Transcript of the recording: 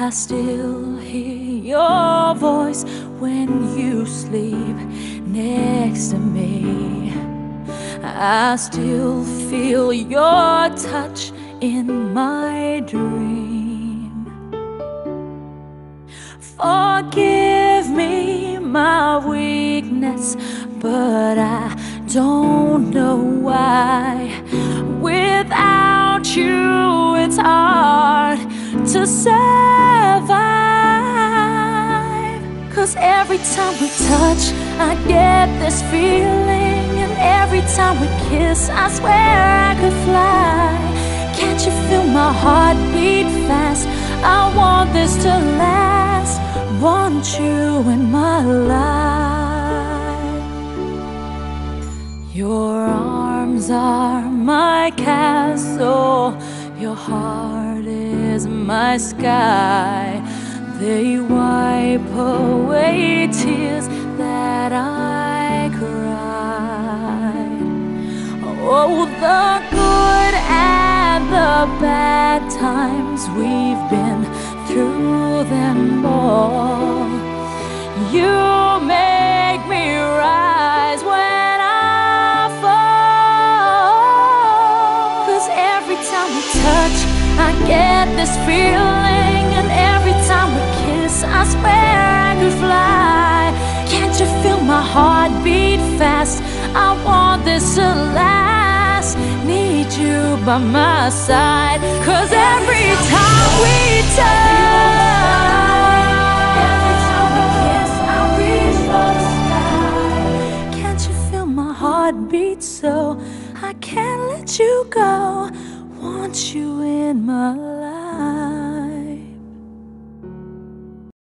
I still hear your voice when you sleep next to me. I still feel your touch in my dream. Forgive me my weakness, but I don't know why. Without you, it's hard to survive. 'Cause every time we touch, I get this feeling, and every time we kiss, I swear I could fly. Can't you feel my heart beat fast? I want this to last. Want you in my life. Your arms are my castle, your heart is my sky. They wipe away tears that I cried. Oh, the good and the bad times, we've been through them all. You make me rise when I fall. 'Cause every time we touch, I get this feeling, and every time we kiss, I swear I could fly. Can't you feel my heart beat fast? I want this to last. Need you by my side, 'cause every time we touch, every time we kiss, I reach for the sky. Can't you feel my heart beat so I can't let you go? Want you in my life.